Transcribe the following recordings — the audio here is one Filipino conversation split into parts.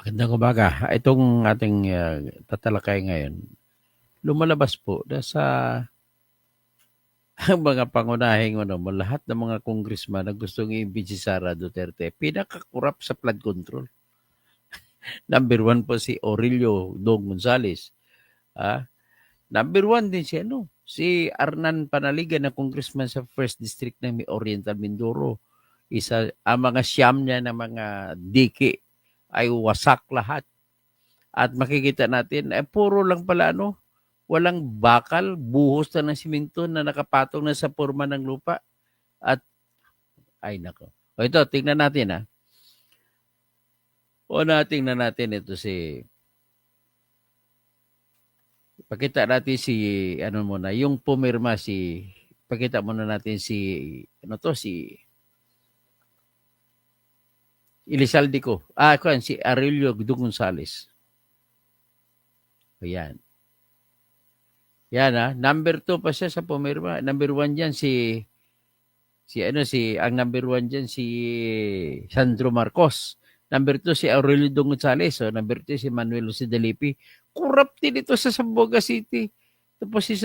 Magandang umaga. Itong ating tatalakay ngayon, lumalabas po na sa ang mga pangunahing lahat ng mga congressman na gustong i-impeach si Sara Duterte, pinakakurap sa flood control. Number one po si Aurelio Dong Gonzales. Number one din si Arnan Panaligan na congressman sa 1st District ng Oriental Mindoro. Ang mga siyam niya ng mga diki ay wasak lahat. At makikita natin, puro lang pala walang bakal, buhos na ng simento na nakapatong na sa forma ng lupa. At, ay nako. O ito, tingnan natin tingnan natin ito pakita natin yung pumirma pakita muna natin si Elizalde ko. Si Aurelio Dong Gonzales. Ayan. Yan number 2 pa siya sa pumirma. Number 1 diyan ang number 1 diyan si Sandro Marcos. Number 2 si Aurelio Dong Gonzales. So number 3 si Manuel Jose Delipi. Corrupt din ito sa Zamboanga City. Tapos si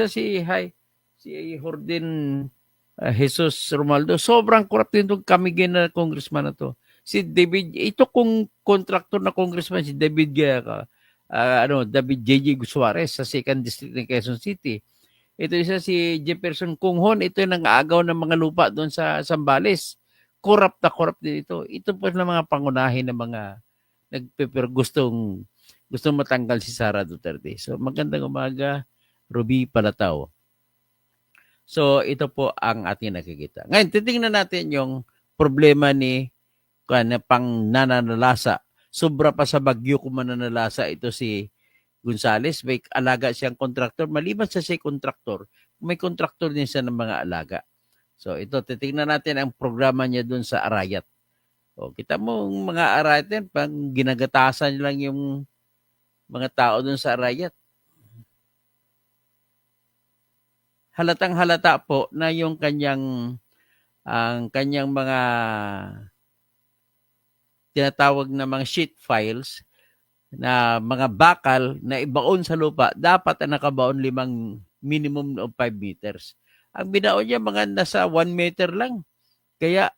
Jordin Jesus Romaldo. Sobrang corrupt din itong kamigin na congressman na to. Si David, ito kung contractor na congressman, si David David J.J. Suarez sa 2nd District ng Quezon City. Ito isa si Jefferson Kunghon, ito yung nang-aagaw ng mga lupa doon sa Zambales. Corrupt din ito. Ito po na mga pangunahin ng mga gustong matanggal si Sara Duterte. So magandang umaga, Ruby Palatao. So ito po ang ating nakikita. Ngayon, titingnan natin yung problema ni pang nananalasa. Sobra pa sa bagyo kung mananalasa ito si Gonzales. May alaga siyang kontraktor. Maliban sa siya kontraktor, may kontraktor din siya ng mga alaga. So ito, titingnan natin ang programa niya dun sa Arayat. O, kita mo mga Arayat, pang ginagatasan lang yung mga tao dun sa Arayat. Halatang halata po na yung kanyang mga tinatawag na mga sheet files na mga bakal na ibaon sa lupa, dapat na nakabaon minimum of 5 meters. Ang binaon niya mga nasa 1 meter lang. Kaya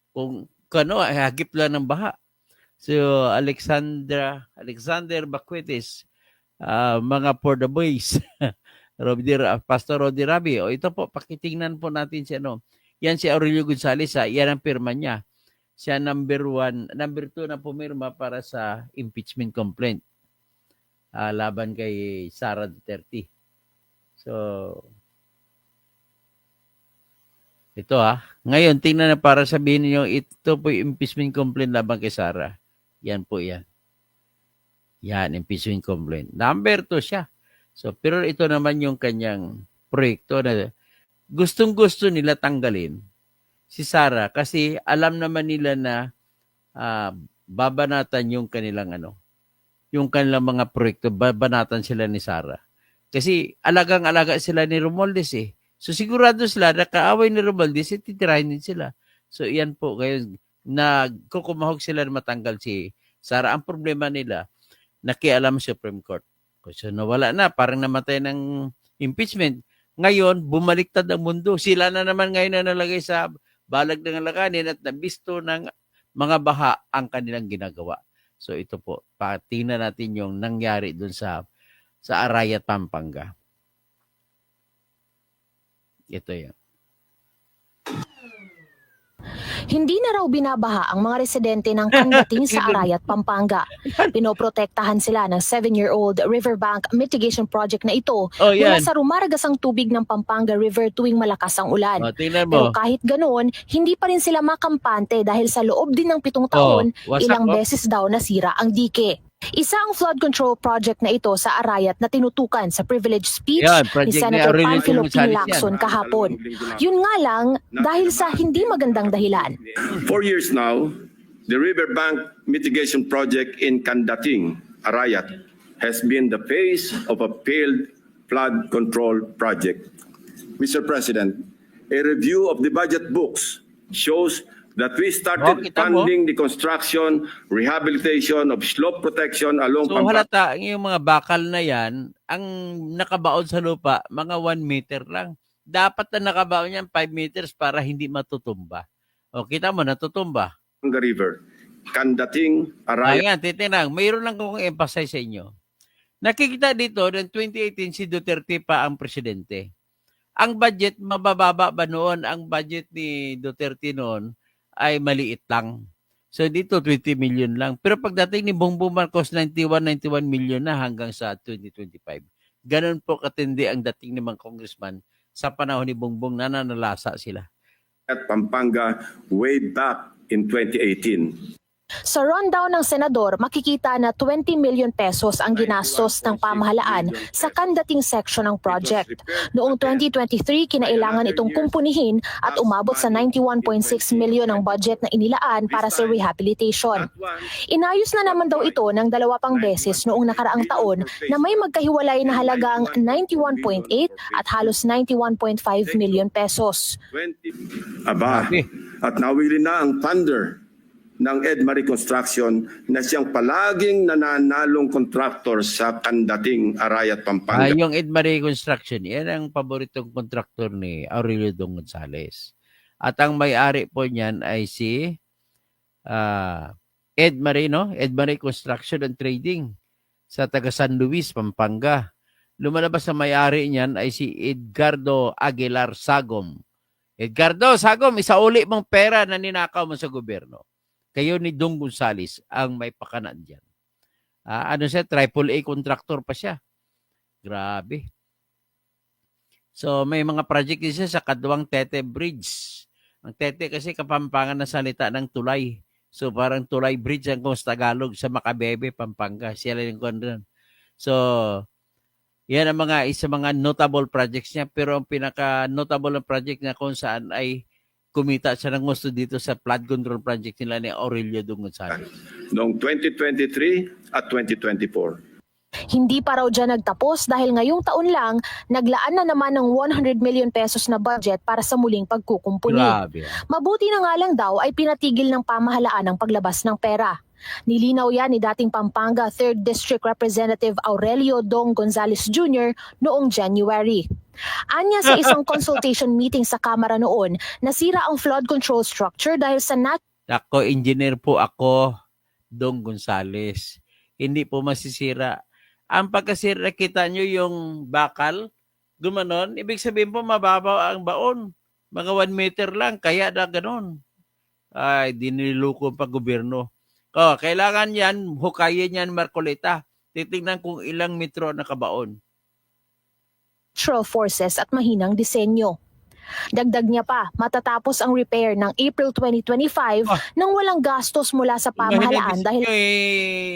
kung hagip lang ng baha. So Alexander Bacuetes, mga for the boys. Pastor Rodi Rabi. O ito po, pakitingnan po natin yan si Aurelio Gonzales, yan ang pirma niya. Siya number 2 na pumirma para sa impeachment complaint laban kay Sara Duterte. So, ito ngayon, tingnan na para sabihin niyo ito po yung impeachment complaint laban kay Sara. Yan po yan. Yan, impeachment complaint. Number 2 siya. So, pero ito naman yung kanyang proyekto na gustong-gusto nila tanggalin si Sara kasi alam naman nila na babanatan yung kanilang mga proyekto, babanatan sila ni Sara. Kasi alagang-alaga sila ni Romualdez So sigurado sila na kaaway ni Romualdez, titirahin din sila. So iyan po, ngayon nagkukumahog sila na matanggal si Sara. Ang problema nila, nakialam sa Supreme Court. So nawala na, parang namatay ng impeachment. Ngayon, bumaliktad ang mundo. Sila na naman ngayon na nalagay sa balag ng alakanin at nabisto ng mga baha ang kanilang ginagawa. So ito po, tingnan natin yung nangyari dun sa Arayat, Pampanga. Ito yan. Hindi na raw binabaha ang mga residente ng Candating sa Arayat, Pampanga. Pinoprotektahan sila ng 7-year-old riverbank mitigation project na ito mula sa rumaragasang tubig ng Pampanga River tuwing malakas ang ulan. Pero kahit ganoon, hindi pa rin sila makampante dahil sa loob din ng 7 taon, ilang beses daw nasira ang dike. Isa ang flood control project na ito sa Arayat na tinutukan sa privilege speech ni Senator Panfilo P. Lacson kahapon. Yun nga lang, dahil sa hindi magandang dahilan. 4 years now, the riverbank mitigation project in Candating, Arayat, has been the face of a failed flood control project. Mr. President, a review of the budget books shows that we started kita mo. funding the construction, rehabilitation of slope protection along So halata, yung mga bakal na yan, ang nakabaon sa lupa, mga 1 meter lang. Dapat na nakabaon yan 5 meters para hindi matutumba. O, kita mo, natutumba. Pampanga River, Candating, Arayat. Ayan, titinang, mayroon lang akong emphasize sa inyo. Nakikita dito, noong 2018, si Duterte pa ang presidente. Ang budget, mabababa ba noon? Ang budget ni Duterte noon ay maliit lang. So dito 20 million lang. Pero pagdating ni Bongbong Marcos 91 million na hanggang sa 2025. Ganun po katindi ang dating ng mga congressman sa panahon ni Bongbong, nananalasa sila. At Pampanga way back in 2018. Sa rundown ng senador, makikita na 20 million pesos ang ginastos ng pamahalaan sa Candating section ng project. Noong 2023, kinailangan itong kumpunihin at umabot sa 91.6 million ang budget na inilaan para sa rehabilitation. Inayos na naman daw ito ng 2 pang beses noong nakaraang taon na may magkahiwalay na halagang 91.8 at halos 91.5 million pesos. Aba, at nawili na ang thunder ng Edmarie Construction na siyang palaging nananalong contractor sa Candating, Arayat, Pampanga. Yung Edmarie Construction, yan ang paboritong kontraktor ni Aurelio Dong Gonzales. At ang may-ari po niyan ay si Edmarie, no? Edmarie Construction and Trading sa taga San Luis, Pampanga. Lumalabas na may-ari niyan ay si Edgardo Aguilar Sagom. Edgardo Sagom, isauli mong pera na ninakaw mo sa gobyerno. Kayo ni Dong Gonzales ang may pakanan dyan. Ano siya? AAA contractor pa siya. Grabe. So, may mga project din siya sa Kaduang Tete Bridge. Ang Tete kasi Kapampangan na salita ng tulay. So, parang tulay bridge ang kung sa Tagalog sa Macabebe, Pampanga. Siya lang yung kondron. So, yan ang isa mga notable projects niya. Pero ang pinaka-notable na project niya kung saan ay kumita siya ng gusto dito sa flood control project nila ni Aurelio Dong Gonzales. Noong 2023 at 2024. Hindi pa raw dyan nagtapos dahil ngayong taon lang, naglaan na naman ng 100 million pesos na budget para sa muling pagkukumpuni. Grabe. Mabuti na nga lang daw ay pinatigil ng pamahalaan ang paglabas ng pera. Nilinaw yan ni dating Pampanga 3rd District Representative Aurelio Dong Gonzales Jr. noong January. Anya sa isang consultation meeting sa Kamara noon, nasira ang flood control structure dahil sa Ako, engineer po ako, Dong Gonzales. Hindi po masisira. Ang pagkasira, kita nyo yung bakal, gumanon, ibig sabihin po mababaw ang baon. Mga 1 meter lang, kaya na ganon. Ay, diniluko pa gobyerno. Kailangan yan, hukayin yan, Marcoleta. Titingnan kung ilang metro nakabaon. natural forces at mahinang disenyo. Dagdag niya pa, matatapos ang repair ng April 2025 nang walang gastos mula sa pamahalaan dahil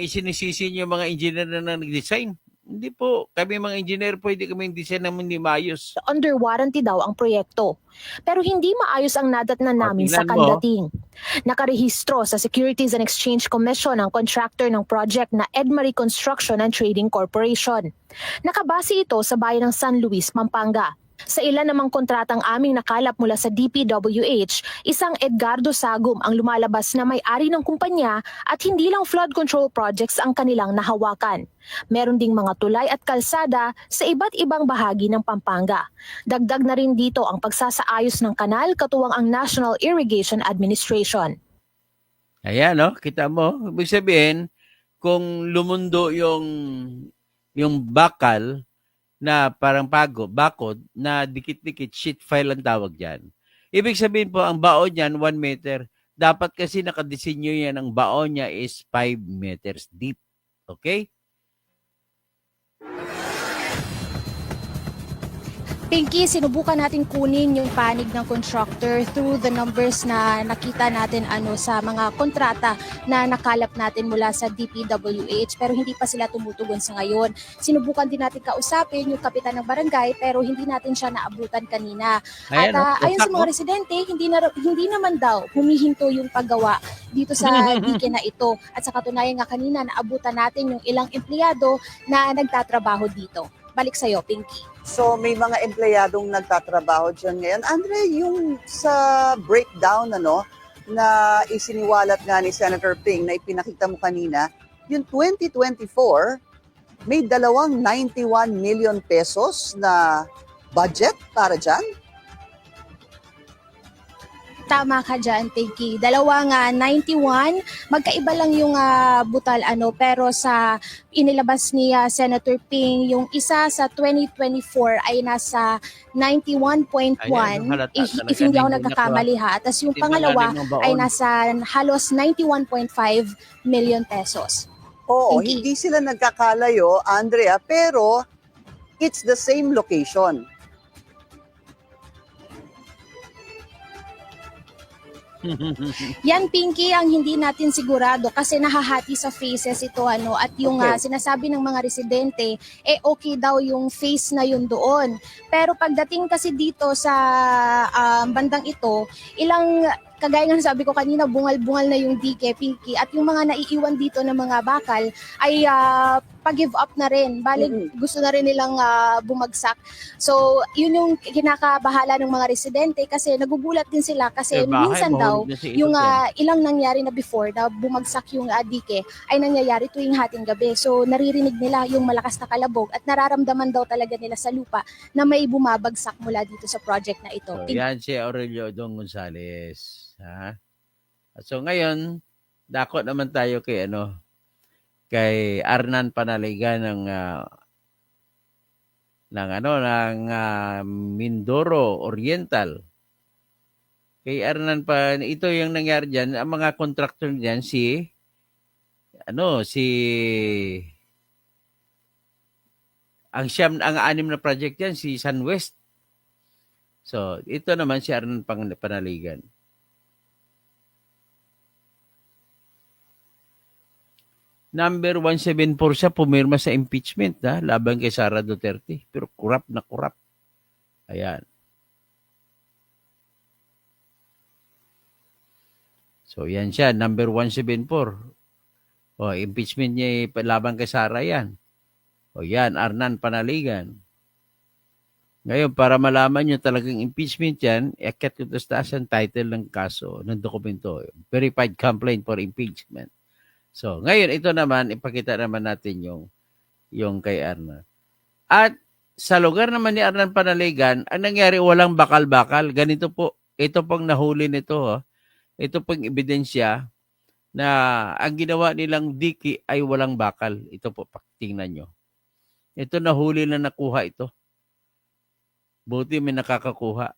sinisisi niyo mga engineer na nag-design. Hindi po. Kami mga engineer po, hindi kami design na hindi maayos. under warranty daw ang proyekto. Pero hindi maayos ang nadatnan namin sa Candating. Nakarehistro sa Securities and Exchange Commission ang contractor ng project na Edmarie Construction and Trading Corporation. Nakabase ito sa bayan ng San Luis, Pampanga. Sa ilan namang kontratang aming nakalap mula sa DPWH, isang Edgardo Sagom ang lumalabas na may-ari ng kumpanya at hindi lang flood control projects ang kanilang nahawakan. Meron ding mga tulay at kalsada sa iba't ibang bahagi ng Pampanga. Dagdag na rin dito ang pagsasaayos ng kanal katuwang ang National Irrigation Administration. Ayan, no? Kita mo. Ibig sabihin, kung lumundo yung bakal, na parang bakod na dikit-dikit sheet file ang tawag dyan. Ibig sabihin po, ang baon niyan 1 meter. Dapat kasi nakadesinyo yan, ang baon niya is 5 meters deep. Okay? Pinky, sinubukan natin kunin yung panig ng contractor through the numbers na nakita natin sa mga kontrata na nakalap natin mula sa DPWH pero hindi pa sila tumutugon sa ngayon. Sinubukan din natin kausapin yung kapitan ng barangay pero hindi natin siya naabutan kanina. Ayan, At ayon sa mga residente, hindi naman daw humihinto yung paggawa dito sa dike na ito. At sa katunayan nga kanina, naabutan natin yung ilang empleyado na nagtatrabaho dito. Balik sa'yo, Pinky. So may mga empleyadong nagtatrabaho dyan ngayon. Andre, yung sa breakdown, na isiniwalat nga ni Senator Ping na ipinakita mo kanina, yung 2024, may 91 million pesos na budget para dyan? Tama ka dyan, Pinky. Dalawang 91, magkaiba lang yung butal pero sa inilabas ni Senator Ping, yung isa sa 2024 ay nasa 91.1 if hindi ako nagkakamali ha. Tapos yung pangalawa ay nasa halos 91.5 million pesos. Oo, Pinky. hindi sila nagkakalayo, Andrea, pero it's the same location. Yan, Pinky, ang hindi natin sigurado kasi nahahati sa phases ito at yung Okay. sinasabi ng mga residente okay daw yung phase na yun doon. Pero pagdating kasi dito sa bandang ito, kagaya nga sabi ko kanina, bungal-bungal na yung dike, Pinky, at yung mga naiiwan dito ng mga bakal ay pag-give up na rin. Balik, gusto na rin nilang bumagsak. So, yun yung kinakabahala ng mga residente kasi nagugulat din sila kasi minsan daw, yung ilang nangyari na before na bumagsak yung dike ay nangyayari tuwing hating gabi. So, naririnig nila yung malakas na kalabog at nararamdaman daw talaga nila sa lupa na may bumabagsak mula dito sa project na ito. So, yan si Aurelio Dong Gonzales. Ha? So ngayon, dako naman tayo kay Arnan Panaligan ng Mindoro Oriental. Kay Arnan ito yung nangyari diyan, ang mga contractor diyan ang anim na project diyan si Sunwest. So, ito naman si Arnan Panaligan. Number 174 siya, pumirma sa impeachment laban kay Sara Duterte. Pero corrupt na corrupt. Ayan. So, yan siya, number 174. Impeachment niya laban kay Sara yan. Yan, Arnan Panaligan. Ngayon, para malaman nyo talagang impeachment yan, iakyat ko ito sa taas ang title ng kaso, ng dokumento. Verified Complaint for Impeachment. So, ngayon, ito naman, ipakita naman natin yung kay Arnan. At sa lugar naman ni Arnan Panaligan, ang nangyari, walang bakal-bakal. Ganito po, ito pong nahuli nito. Ito pong ebidensya na ang ginawa nilang diki ay walang bakal. Ito po, tingnan nyo. Ito nahuli na nakuha ito. Buti may nakakakuha.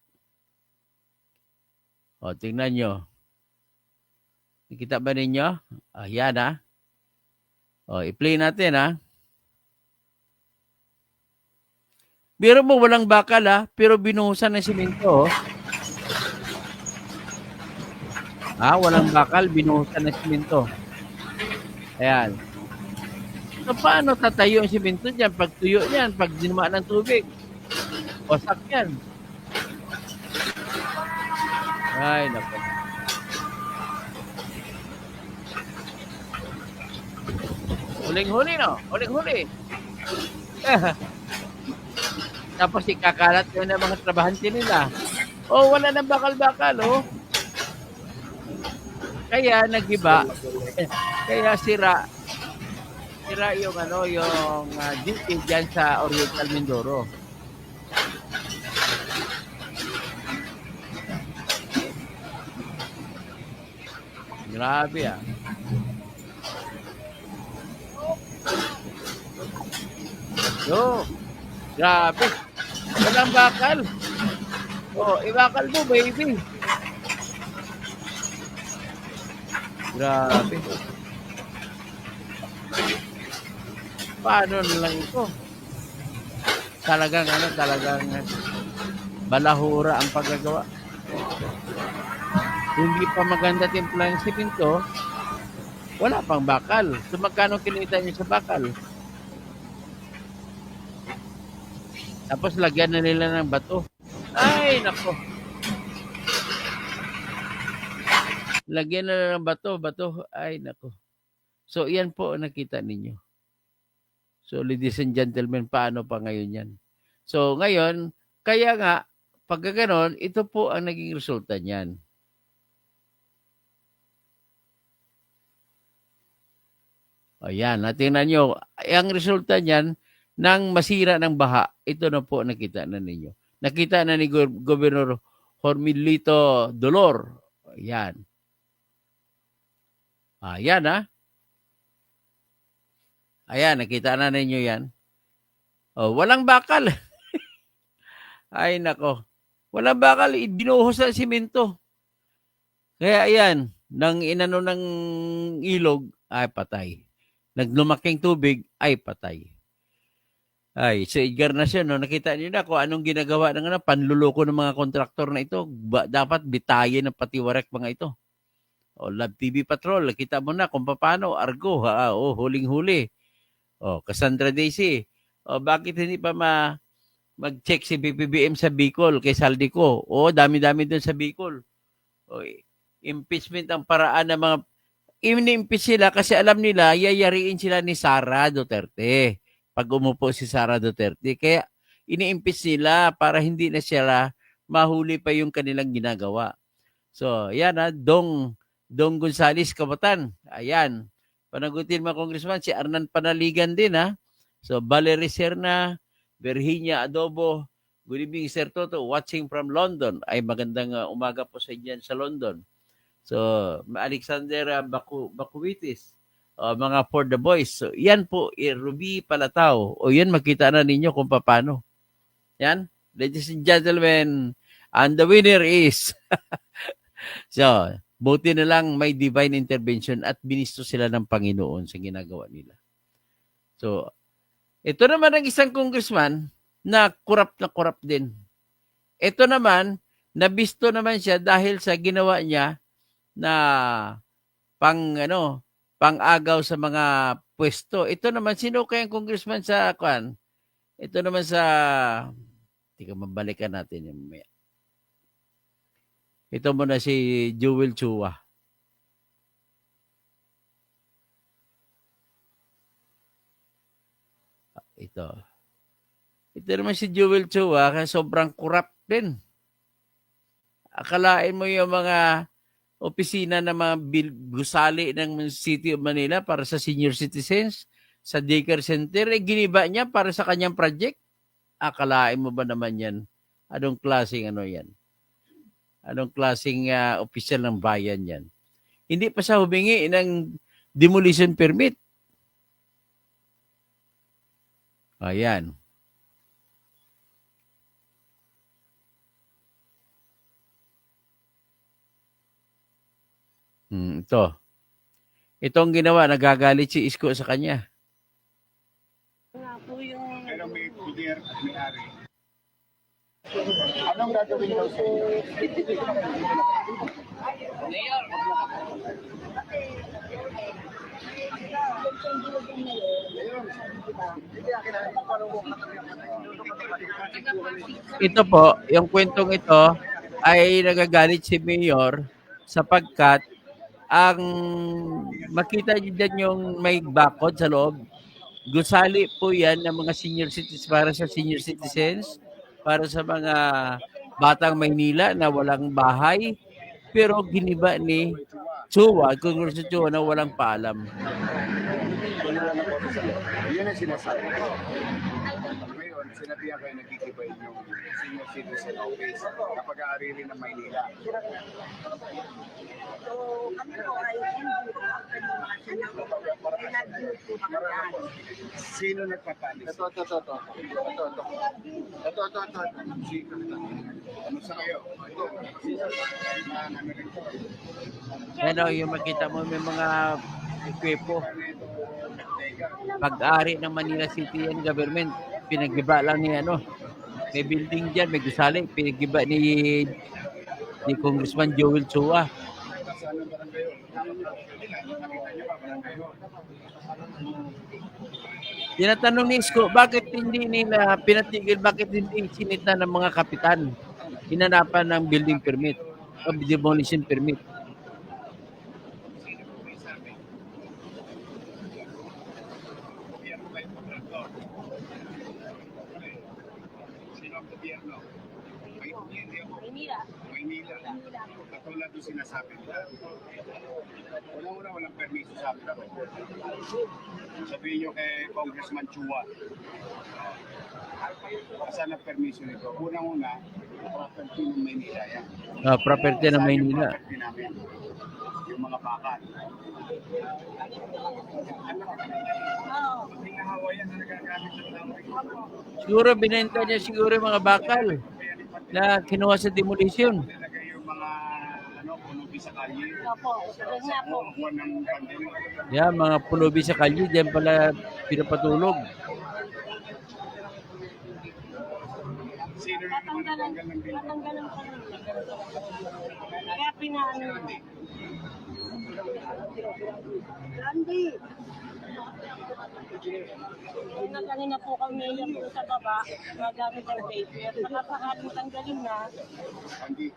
Tingnan nyo. Nakita ba ninyo? Yan i-play natin Biro mo walang bakal pero binuhusan ng simento. Walang bakal, binuhusan ng simento. Ayan. So, paano tatayo ang simento dyan? Pag tuyo yan, pag dinuma ng tubig, wasak yan. Ay, naku. Huling-huli, no? Huling-huli. Tapos ikakalat yun ng mga trabahante nila. Wala nang bakal-bakal, Kaya nagiba. Kaya sira yung duty dyan sa Oriental Mindoro. Grabe grabe. Walang bakal. Ibakal mo, baby. Grabe. Paano na lang ito? Talagang balahura ang paggagawa. Hindi pa maganda timpla ng simento, wala pang bakal. So magkano kinita niyo sa bakal? Tapos lagyan na nila ng bato. Ay, nako. Lagyan na ng bato. Ay, nako. So, yan po ang nakita ninyo. So, ladies and gentlemen, paano pa ngayon yan? So, ngayon, kaya nga, pagka ganon, ito po ang naging resulta niyan. Ayan, tingnan nyo. Ang resulta niyan, nang masira ng baha, ito na po nakita na ninyo. Nakita na ni Gobernador Hormilito Dolor. Ayan. Ayan Ayan, nakita na ninyo yan. Oh, walang bakal. Ay, nako. Walang bakal, binuhos sa simento. Kaya ayan, nang inano ng ilog, ay patay. Naglumaking tubig, ay patay. Ay, sa Edgar Nacion, no, nakita niyo na kung anong ginagawa ng panluloko ng mga kontraktor na ito. Dapat bitayin ng patiwarek mga ito. O, Love TV Patrol, nakita mo na kung paano. Argo, huling-huli. O, Cassandra Daisy. O, bakit hindi pa mag-check si BPBM sa Bicol kay Saldico? O, dami-dami doon sa Bicol. O, impeachment ang paraan ng mga ini-impeach sila kasi alam nila yayariin sila ni Sara Duterte pag umupo si Sara Duterte. Kaya ini-impeach nila para hindi na sila mahuli pa yung kanilang ginagawa. So, ayan Dong Gonzales Kabatan. Ayan. Panagutin mga congressman, si Arnan Panaligan din So, Valerie Serna, Virginia Adobo, good evening Sir Toto, watching from London. Ay magandang umaga po sa inyo sa London. So, Alexander Bakuitis, mga For the Boys. So, yan po, Ruby Palatao. O yan, makita na ninyo kung paano. Yan, ladies and gentlemen, and the winner is, so, buti na lang may divine intervention at binisto sila ng Panginoon sa ginagawa nila. So, ito naman ang isang congressman na corrupt din. Ito naman, nabisto naman siya dahil sa ginawa niya na pang-agaw sa mga pwesto. Ito naman, sino kayang congressman sa kwan? Ito naman sa, tika mabalikan natin yung mamaya. Ito muna si Joel Chua. Ito naman si Joel Chua, kasi sobrang corrupt din. Akalain mo yung mga opisina ng mga gusali ng City of Manila para sa senior citizens, sa daycare center, giniba niya para sa kanyang project. Akalain mo ba naman yan? Anong klaseng yan? Anong klaseng opisyal ng bayan yan? Hindi pa siya humingi ng demolition permit. Ayan. Ito. Itong ginawa, nagagalit si Isko sa kanya. Pero may puder at may-ari. Anong gagawin daw sa inyo? Ito po, yung kwentong ito ay nagagalit si Mayor sapagkat ang makita niyo dyan yung may bakod sa loob. Gusali po yan ng mga senior citizens para sa senior citizens, para sa mga batang Maynila na walang bahay, pero giniba ni Chua, Congressman Chua na walang paalam. Yun ang sinasabi ko. Ngayon, sinabihan kayo nagkikibay yung senior citizen office kapag aarili ng Maynila. So, kami po ay Sino nagpapalis? Ito. Ano sa kayo? Ano, yung makita mo may mga ekwipo. Pag-ari ng Manila City and Government, pinaggiba lang ni may building dyan, may gusali, pinaggiba ni Congressman Joel Chua. Tinatanong ni Isko, bakit hindi nila pinatigil, bakit hindi sinita ng mga kapitan hinanapan ng building permit o demolition permit? Maynila. Katulad yung sinasabi nila. Walang permiso sa amin ako. Sabihin nyo kay Congressman Chua. Saan ang permiso nito? Unang-una, property ng Maynila yan. Property ng Maynila. Property namin. Yung mga bakal. Hinahawa yan na nagagamit ng tao. Siguro binenta niya siguro yung mga bakal na kinuha sa demolition. Nilagay yung mga punubi sa kalye. Kuha ng kandil. Yeah, mga pulubi sa kalye, diyan pala pinapatulog. Sino na naman natanggal ng bilbo? Kaya pinaano. Randy. Kanina po kami yung po sa baba, nagamit ang paper. Nakapakaling tanggalin na. Hindi.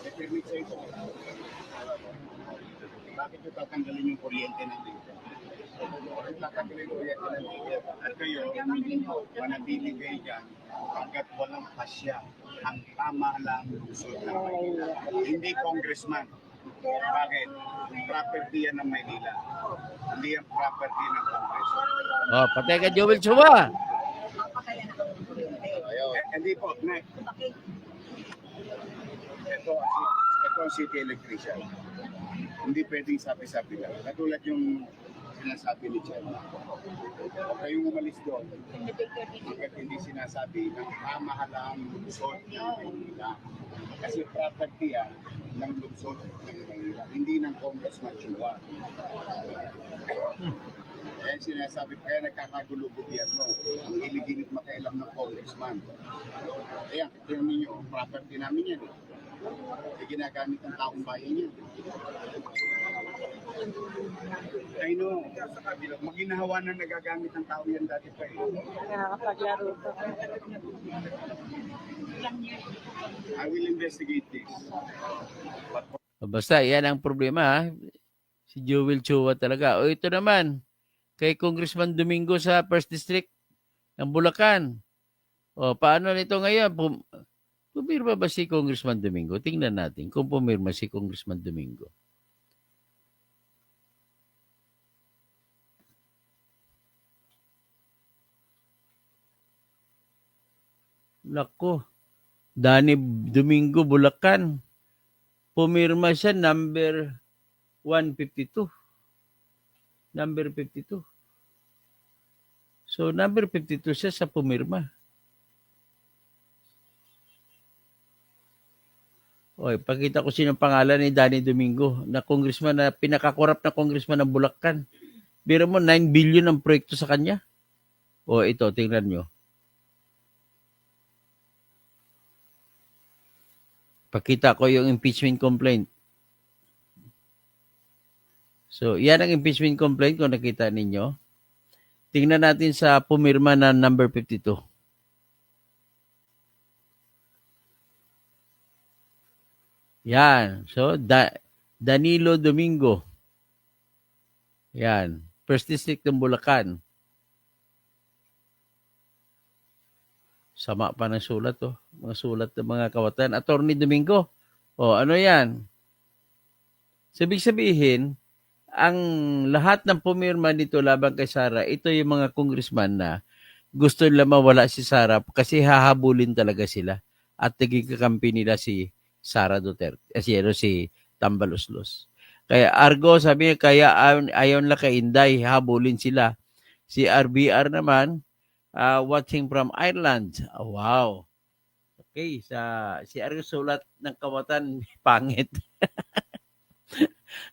May permit sa ito. Bakit nyo tatanggalin yung kuryente ng dito? Bakit tatanggalin yung kuryente ng dito? At kayo, manatili kayo dyan hanggat walang pasya. Ang tama lang lungsod ng Maynila. Hindi congressman. Bakit? Property yan ng Maynila. Hindi yan property ng Kongreso. Patay ka, Joel Chua. Hindi po. Ito ang city electrician. Hindi pwedeng sabi-sabi lang. Katulad yung sinasabi ni Chen. Huwag kayong umalis doon. Hanggat hindi sinasabi ng pamahalaang lungsod ng Maynila. Kasi property yan ng lungsod ng Maynila. Hindi ng Congressman Chua. Kaya sinasabi, kaya nagkakagulo gobyerno. Ang hilig-hilig makailam ng congressman. Kaya, tingnan ninyo, property namin yan. Ginagamit ng taong bayan yan. I know. Maginahawa na nagagamit ng tao yan dati pa eh. Nakakapaglaro pa. I will investigate this. Basta, yan ang problema, ha? Si Joel Chua talaga. Ito naman, kay Congressman Domingo sa 1st District ng Bulacan. Paano nito ngayon? Pumirma ba si Congressman Domingo? Tingnan natin kung pumirma si Congressman Domingo. Nako, Danny Domingo, Bulacan. Pumirma siya number 152. Number 52. So, number 52 siya sa pumirma. Pakita ko sinong pangalan ni Danny Domingo na congressman na pinakakorap na congressman ng Bulacan. Biro mo, 9 billion ang proyekto sa kanya. Ito, tingnan nyo. Pakita ko yung impeachment complaint. So, yan ang impeachment complaint kung nakita ninyo. Tingnan natin sa pumirma na number 52. Yan. So, Danilo Domingo. Yan. 1st District ng Bulacan. Sama pa ng sulat, Mga sulat ng mga kawatan. Attorney Domingo. Ano yan? Sabig sabihin, ang lahat ng pumirma dito laban kay Sara, ito yung mga congressman na gusto nila mawala si Sara kasi hahabulin talaga sila at naging kakampi nila si Sara Duterte. Si Tambaloslos. Kaya Argo, sabi niya, kaya ayaw nila kay Inday, habulin sila. Si RBR naman, watching from Ireland. Wow. Okay, si Argo sulat ng kawatan, pangit.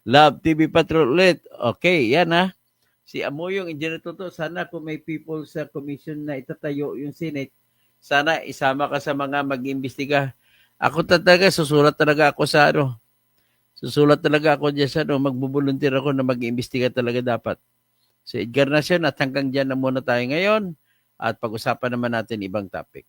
Love TV Patrol ulit. Okay, yan ha. Si Amoyong Engineer Toto, sana kung may people sa commission na itatayo yung Senate, sana isama ka sa mga mag-imbestiga. Ako talaga, susulat talaga ako sa Susulat talaga ako dyan sa magbubuluntir ako na mag-imbestiga talaga dapat. Si Edgar Nacion at hanggang dyan na muna tayo ngayon at pag-usapan naman natin ibang topic.